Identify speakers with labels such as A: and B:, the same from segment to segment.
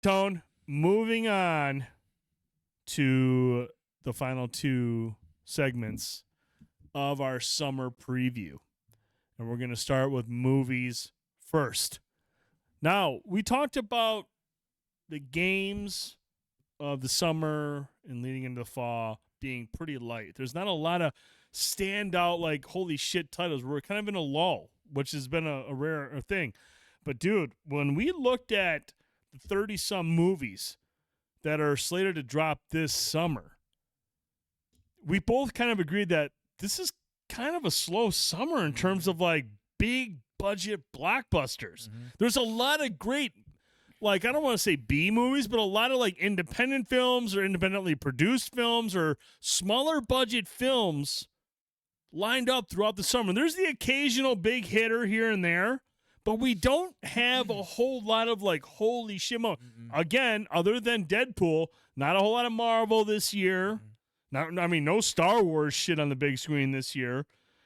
A: Tone, moving on to the final two segments of our summer preview. And we're going to start with movies first. Now, we talked about the games of the summer and leading into the fall being pretty light. There's not a lot of standout, like, holy shit titles. We're kind of in a lull, which has been a rare thing. But, dude, when we looked at the 30-some movies that are slated to drop this summer, we both kind of agreed that this is kind of a slow summer in terms of, like, big budget blockbusters. Mm-hmm. There's a lot of great, like, I don't want to say B movies, but a lot of, like, independent films or independently produced films or smaller budget films lined up throughout the summer. There's the occasional big hitter here and there, but we don't have a whole lot of, like, holy shit. Again, other than Deadpool, not a whole lot of Marvel this year. No Star Wars shit on the big screen this year.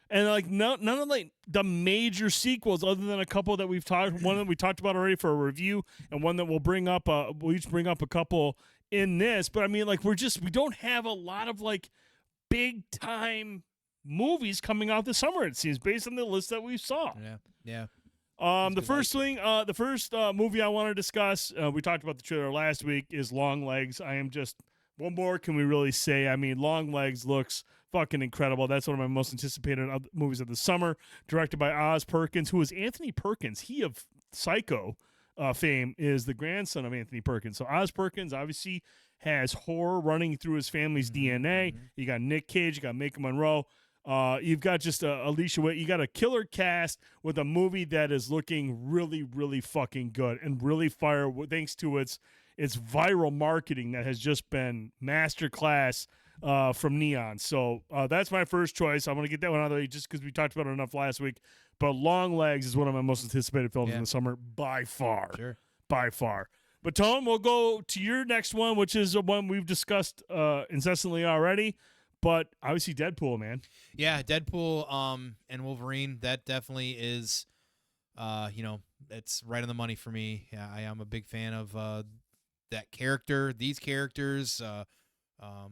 A: And, like, none of, like, the major sequels other than a couple that one that we talked about already for a review and one that we'll bring up, we'll each bring up a couple in this. But, I mean, like, we don't have a lot of, like, big-time movies coming out this summer, it seems, based on the list that we saw.
B: Yeah.
A: The first movie I want to discuss, we talked about the trailer last week, is Long Legs. What more can we really say? I mean, Long Legs looks fucking incredible. That's one of my most anticipated movies of the summer, directed by Oz Perkins, who is Anthony Perkins. He of Psycho fame is the grandson of Anthony Perkins. So Oz Perkins obviously has horror running through his family's DNA. You got Nick Cage, you got Maika Monroe. You've got just Alicia Witt. You got a killer cast with a movie that is looking really, really fucking good and really fire thanks to its viral marketing that has just been masterclass from Neon. So that's my first choice. I'm going to get that one out of the way just because we talked about it enough last week. But Long Legs is one of my most anticipated films in the summer by far.
B: Sure.
A: By far. But, Tom, we'll go to your next one, which is one we've discussed incessantly already. But obviously Deadpool, man.
B: Yeah, Deadpool and Wolverine, that definitely is, it's right on the money for me. Yeah, I am a big fan of that character, these characters,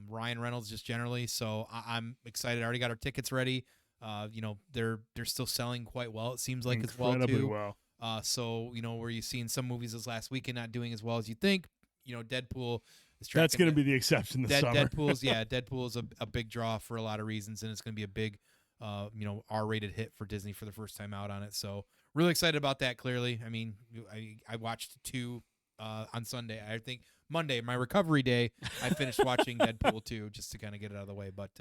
B: Ryan Reynolds just generally. So I'm excited. I already got our tickets ready. They're still selling quite well, it seems like, as well, too.
A: Well.
B: So, where you've seen some movies this last weekend not doing as well as you think, Deadpool...
A: That's going to be the exception this summer.
B: Deadpool is a big draw for a lot of reasons, and it's going to be a big, R-rated hit for Disney for the first time out on it. So really excited about that. Clearly, I mean, I watched two on Sunday. I think Monday, my recovery day, I finished watching Deadpool 2 just to kind of get it out of the way. But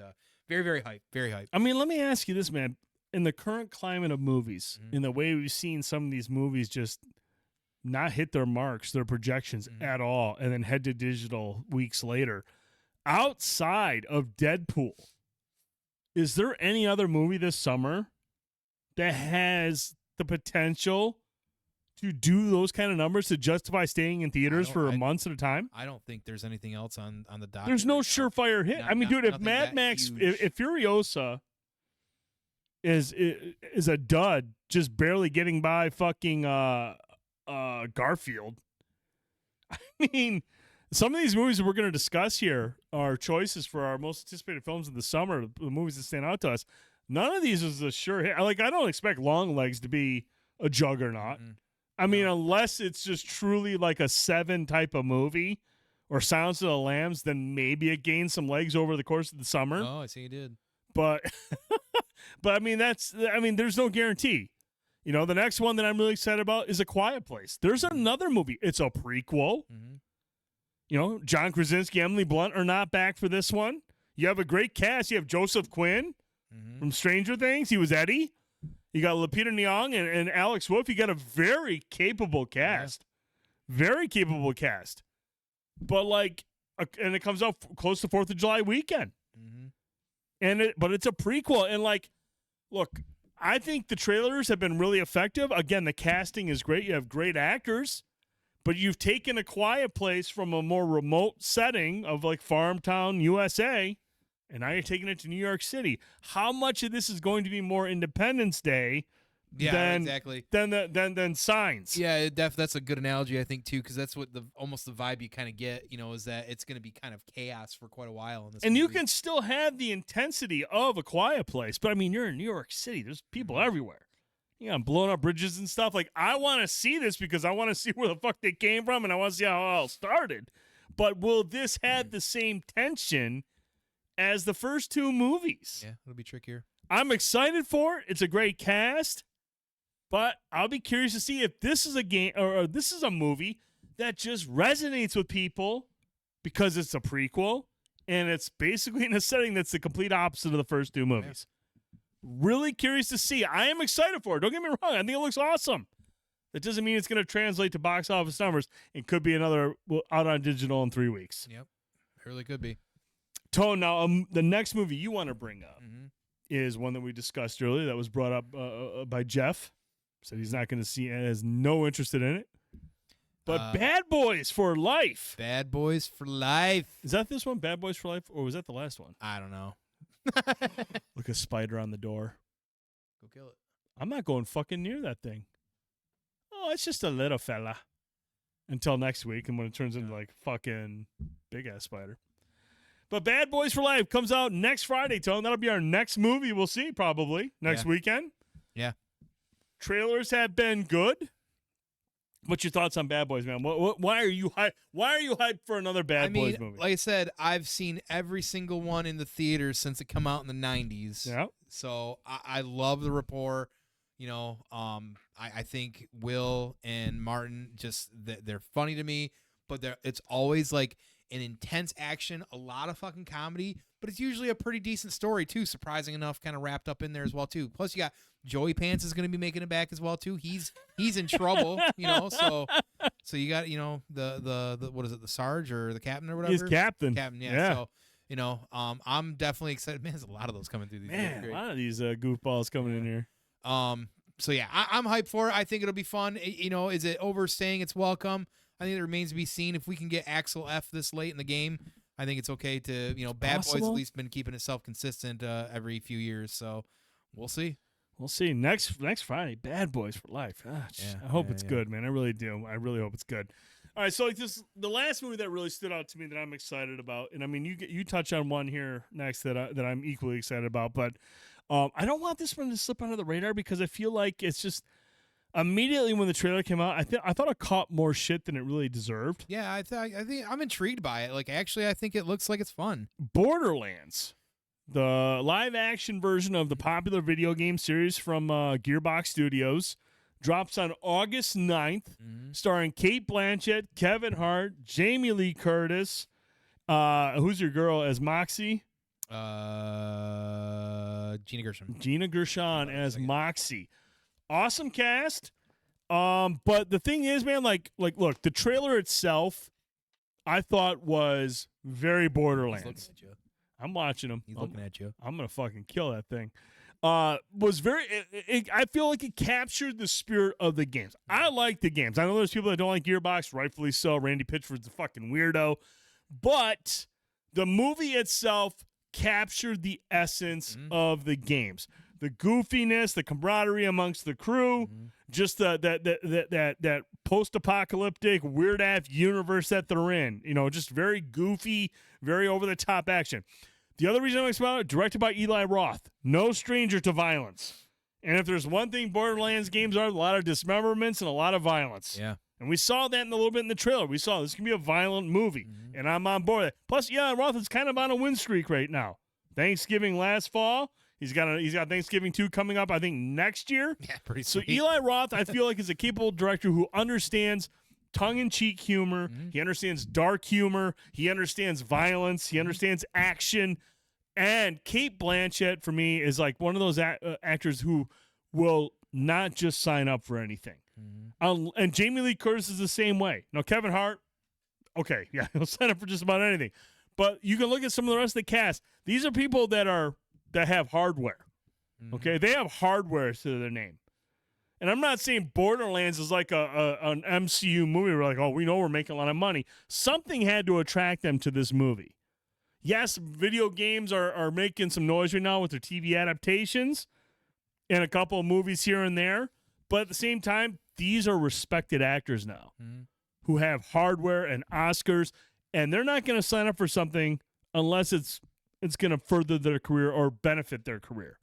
B: very, very hype. Very hype.
A: I mean, let me ask you this, man. In the current climate of movies, in the way we've seen some of these movies just not hit their marks, their projections at all, and then head to digital weeks later. Outside of Deadpool, is there any other movie this summer that has the potential to do those kind of numbers to justify staying in theaters for months at a time?
B: I don't think there's anything else on the docket.
A: There's no surefire hit. Dude, if Mad Max, if Furiosa is a dud, just barely getting by fucking Garfield. I mean, some of these movies that we're going to discuss here are choices for our most anticipated films of the summer, the movies that stand out to us. None of these is a sure hit. Like, I don't expect Long Legs to be a juggernaut. I mean, unless it's just truly like a 7 type of movie or Silence of the Lambs, then maybe it gains some legs over the course of the summer.
B: Oh, I see you did.
A: But, there's no guarantee. The next one that I'm really excited about is A Quiet Place. There's another movie. It's a prequel. John Krasinski, Emily Blunt are not back for this one. You have a great cast. You have Joseph Quinn from Stranger Things. He was Eddie. You got Lupita Nyong and Alex Wolff. You got a very capable cast. Very capable cast. But, and it comes out close to 4th of July weekend. But it's a prequel. And, look, I think the trailers have been really effective. Again, the casting is great. You have great actors, but you've taken A Quiet Place from a more remote setting of Farmtown, USA, and now you're taking it to New York City. How much of this is going to be more Independence Day
B: Yeah, exactly.
A: than Signs.
B: Yeah, that's a good analogy, I think, too, because that's what almost the vibe you kind of get, is that it's going to be kind of chaos for quite a while in this
A: And
B: movie.
A: you can still have the intensity of A Quiet Place, but I mean, you're in New York City. There's people everywhere. You know, blowing up bridges and stuff. Like, I want to see this because I want to see where the fuck they came from, and I want to see how it all started. But will this have the same tension as the first two movies?
B: Yeah, it'll be trickier.
A: I'm excited for it. It's a great cast, but I'll be curious to see if this is a game or this is a movie that just resonates with people because it's a prequel and it's basically in a setting that's the complete opposite of the first two movies. Really curious to see. I am excited for it. Don't get me wrong. I think it looks awesome. That doesn't mean it's going to translate to box office numbers. It could be another out on digital in 3 weeks.
B: Yep, it really could be.
A: Tone, now the next movie you want to bring up is one that we discussed earlier that was brought up by Jeff. Said he's not going to see it, has no interest in it. But Bad Boys for Life.
B: Bad Boys for Life.
A: Is that this one, Bad Boys for Life, or was that the last one?
B: I don't know.
A: Look, a spider on the door.
B: Go kill it.
A: I'm not going fucking near that thing. Oh, it's just a little fella. Until next week, and when it turns into like fucking big-ass spider. But Bad Boys for Life comes out next Friday, Tone. That'll be our next movie we'll see probably next weekend.
B: Yeah.
A: Trailers have been good. What's your thoughts on Bad Boys, man? Why are you hyped? Why are you hyped for another Bad Boys movie?
B: Like I said, I've seen every single one in the theaters since it came out in the 90s.
A: Yeah.
B: So I love the rapport. I think Will and Martin they're funny to me, but it's always like an intense action, a lot of fucking comedy, but it's usually a pretty decent story too. Surprising enough, kind of wrapped up in there as well too. Plus, you got Joey Pants is going to be making it back as well too. He's in trouble, So you got the what is it, the Sarge or the captain or whatever?
A: He's captain.
B: Captain, yeah. So I'm definitely excited. Man, there's a lot of those coming through these.
A: Man, a lot of these goofballs coming in here.
B: So yeah, I'm hyped for it. I think it'll be fun. Is it overstaying its welcome? I think it remains to be seen if we can get Axel F this late in the game. I think it's okay to, Bad Boys at least been keeping itself consistent every few years. So we'll see.
A: We'll see. Next Friday, Bad Boys for Life. I hope it's good, man. I really do. I really hope it's good. All right, so like the last movie that really stood out to me that I'm excited about, and I mean you touch on one here next that I'm equally excited about, but I don't want this one to slip under the radar because I feel like it's just immediately when the trailer came out, I thought it caught more shit than it really deserved.
B: Yeah, I think I'm intrigued by it. Like, actually, I think it looks like it's fun.
A: Borderlands, the live action version of the popular video game series from Gearbox Studios, drops on August 9th, starring Cate Blanchett, Kevin Hart, Jamie Lee Curtis. Who's your girl as Moxie?
B: Gina Gershon.
A: Gina Gershon as Moxie. Awesome cast. But the thing is, man, like look, the trailer itself I thought was very Borderlands.
B: He's looking at you.
A: I'm watching him.
B: He's looking at you.
A: I'm gonna fucking kill that thing. Was very. I feel like it captured the spirit of the games. I like the games. I know there's people that don't like Gearbox, rightfully so. Randy Pitchford's a fucking weirdo, but the movie itself captured the essence of the games. The goofiness, the camaraderie amongst the crew, just that post-apocalyptic weird-ass universe that they're in. Just very goofy, very over-the-top action. The other reason I'm excited about it, directed by Eli Roth, no stranger to violence. And if there's one thing Borderlands games are, a lot of dismemberments and a lot of violence.
B: Yeah.
A: And we saw that in a little bit in the trailer. We saw this can be a violent movie, and I'm on board with it. Plus, Eli Roth is kind of on a win streak right now. Thanksgiving last fall. He's got Thanksgiving 2 coming up, I think, next year.
B: Yeah, pretty
A: So
B: sweet.
A: Eli Roth, I feel like, is a capable director who understands tongue-in-cheek humor. He understands dark humor. He understands violence. He understands action. And Cate Blanchett, for me, is like one of those actors who will not just sign up for anything. And Jamie Lee Curtis is the same way. Now, Kevin Hart, okay, yeah, he'll sign up for just about anything. But you can look at some of the rest of the cast. These are people that have hardware. Okay, they have hardware to their name. And I'm not saying Borderlands is like an MCU movie where like, oh, we know we're making a lot of money. Something had to attract them to this movie. Yes, video games are making some noise right now with their TV adaptations. in a couple of movies here and there. But at the same time, these are respected actors now who have hardware and Oscars, and they're not going to sign up for something unless it's going to further their career or benefit their career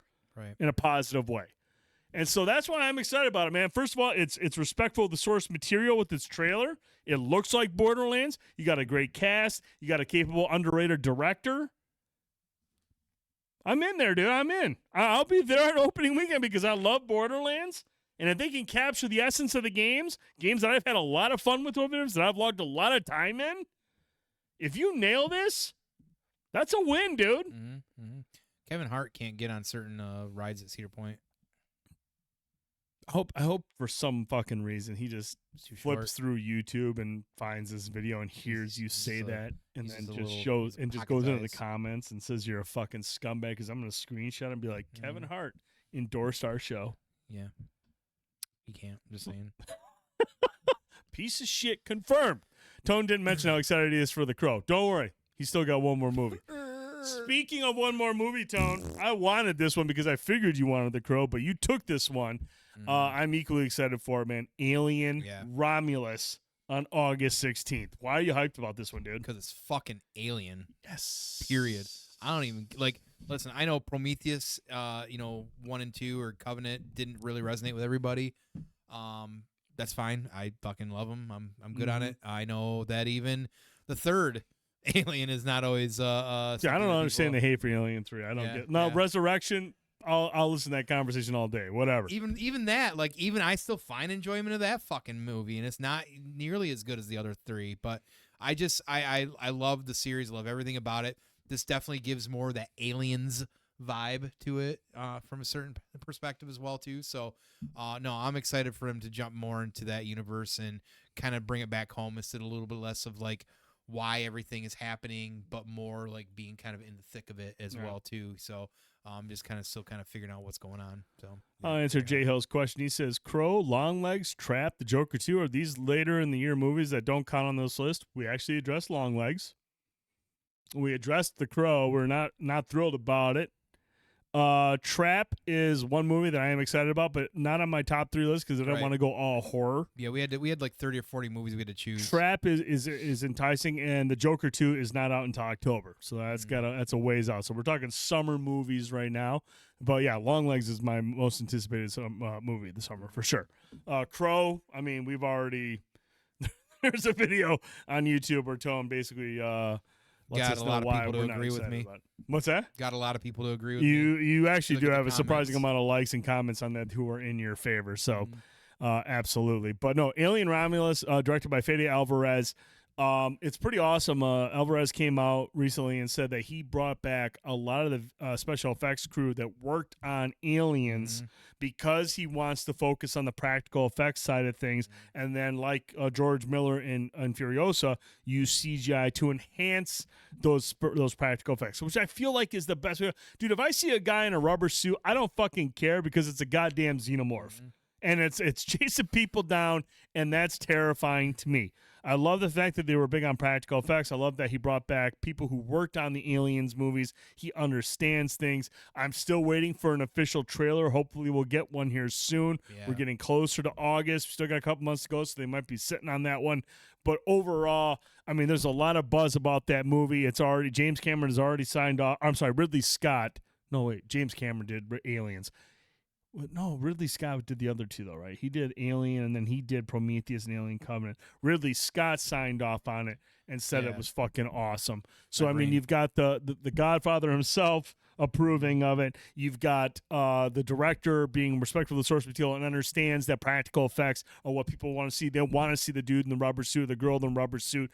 A: in a positive way. And so that's why I'm excited about it, man. First of all, it's respectful of the source material with its trailer. It looks like Borderlands. You got a great cast. You got a capable, underrated director. I'm in there, dude. I'm in. I'll be there on opening weekend because I love Borderlands. And if they can capture the essence of the games that I've had a lot of fun with over there, that I've logged a lot of time in, if you nail this, that's a win, dude.
B: Kevin Hart can't get on certain rides at Cedar Point.
A: I hope for some fucking reason he just flips through YouTube and finds this video and hears you say that, and then just shows and just goes into the comments and says you're a fucking scumbag, because I'm gonna screenshot and be like, Kevin Hart endorsed our show.
B: Yeah, he can't. I'm just saying.
A: Piece of shit confirmed. Tone didn't mention how excited he is for The Crow. Don't worry, he's still got one more movie. Speaking of one more movie, Tone, I wanted this one because I figured you wanted The Crow, but you took this one. I'm equally excited for it, man. Alien Romulus on August 16th. Why are you hyped about this one, dude?
B: Because it's fucking Alien.
A: Yes.
B: Period. I don't even listen, I know Prometheus, 1 and 2 or Covenant didn't really resonate with everybody. That's fine. I fucking love them. I'm good on it. I know that even the third Alien is not always
A: I don't understand the hate for Alien 3. I don't get. No, Resurrection, I'll listen to that conversation all day. Whatever.
B: Even that, even I still find enjoyment of that fucking movie, and it's not nearly as good as the other three. But I love the series, love everything about it. This definitely gives more of that Aliens vibe to it from a certain perspective as well too. So no, I'm excited for him to jump more into that universe and kind of bring it back home instead of a little bit less of why everything is happening, but more being kind of in the thick of it as well too. So just still figuring out what's going on. So
A: I'll answer J Hill's question. He says, Crow, Longlegs, Trap, The Joker 2, are these later in the year movies that don't count on this list? We actually addressed Longlegs. We addressed The Crow. We're not thrilled about it. Trap is one movie that I am excited about, but not on my top 3 list because I don't want to go all horror.
B: Yeah, we had 30 or 40 movies we had to choose.
A: Trap is enticing, and The Joker 2 is not out until October, so that's a ways out. So we're talking summer movies right now. But yeah, Longlegs is my most anticipated movie this summer for sure. Crow, I mean, we've already there's a video on YouTube where Tone basically
B: got a lot of people to agree with me.
A: What's that?
B: Got a lot of people to agree with
A: you.
B: me.
A: You actually do have a surprising amount of likes and comments on that who are in your favor. So, absolutely. But no, Alien Romulus, directed by Fede Alvarez. It's pretty awesome. Alvarez came out recently and said that he brought back a lot of the special effects crew that worked on Aliens because he wants to focus on the practical effects side of things. And then, like George Miller in Furiosa, use CGI to enhance those practical effects, which I feel like is the best way. Dude, if I see a guy in a rubber suit, I don't fucking care because it's a goddamn xenomorph. And it's chasing people down, and that's terrifying to me. I love the fact that they were big on practical effects. I love that he brought back people who worked on the Aliens movies. He understands things. I'm still waiting for an official trailer. Hopefully we'll get one here soon. Yeah. We're getting closer to August. We still got a couple months to go, so they might be sitting on that one. But overall, I mean, there's a lot of buzz about that movie. James Cameron has already signed off. I'm sorry, Ridley Scott. No, wait, James Cameron did Aliens. No, Ridley Scott did the other two, though, right? He did Alien, and then he did Prometheus and Alien Covenant. Ridley Scott signed off on it and said it was fucking awesome. So, I mean, you've got the Godfather himself approving of it. You've got the director being respectful of the source material and understands that practical effects are what people want to see. They want to see the dude in the rubber suit, the girl in the rubber suit.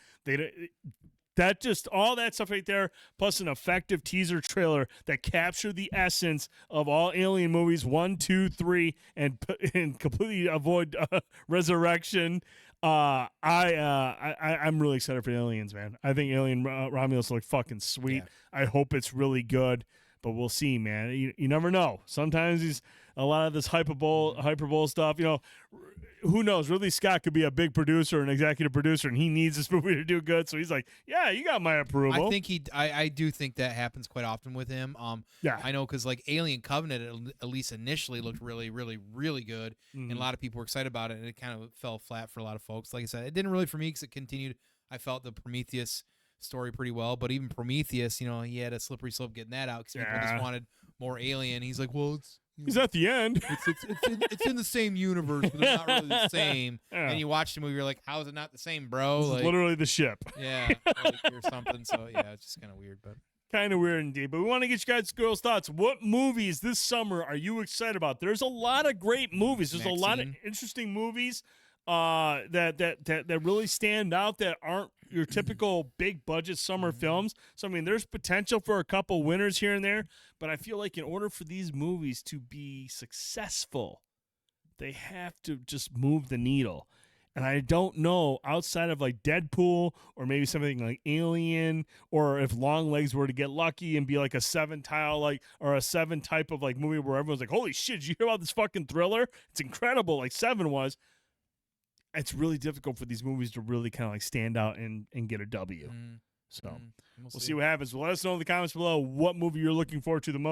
A: That just all that stuff right there, plus an effective teaser trailer that captured the essence of all Alien movies 1, 2, 3, and completely avoid Resurrection. I'm really excited for Aliens, man. I think Alien Romulus looks fucking sweet. Yeah. I hope it's really good, but we'll see, man. You never know. Sometimes a lot of this hyperbole stuff, who knows? Ridley Scott could be a big producer, an executive producer, and he needs this movie to do good. So he's like, yeah, you got my approval.
B: I think I do think that happens quite often with him.
A: Yeah.
B: I know because like Alien Covenant at least initially looked really, really, really good, and a lot of people were excited about it, and it kind of fell flat for a lot of folks. Like I said, it didn't really for me because it continued. I felt the Prometheus story pretty well, but even Prometheus, you know, he had a slippery slope getting that out because people just wanted more Alien. He's like, well, it's.
A: He's at the end.
B: It's in the same universe, but it's not really the same.
A: Yeah.
B: And you watch the movie, you're like, how is it not the same, bro?
A: This is
B: Like,
A: literally the ship.
B: yeah, like, or something. So yeah, it's just kind of weird, but
A: Kind of weird indeed. But we want to get you guys girls' thoughts. What movies this summer are you excited about? There's a lot of great movies. There's a lot of interesting movies that really stand out that aren't your typical big budget summer films. So I mean, there's potential for a couple winners here and there, but I feel like in order for these movies to be successful, they have to just move the needle. And I don't know, outside of like Deadpool or maybe something like Alien, or if Longlegs were to get lucky and be like a 7 type of like movie where everyone's like, holy shit, did you hear about this fucking thriller? It's incredible, like 7 was. It's really difficult for these movies to really kind of like stand out and get a W. So we'll see what happens. Well, let us know in the comments below what movie you're looking forward to the most.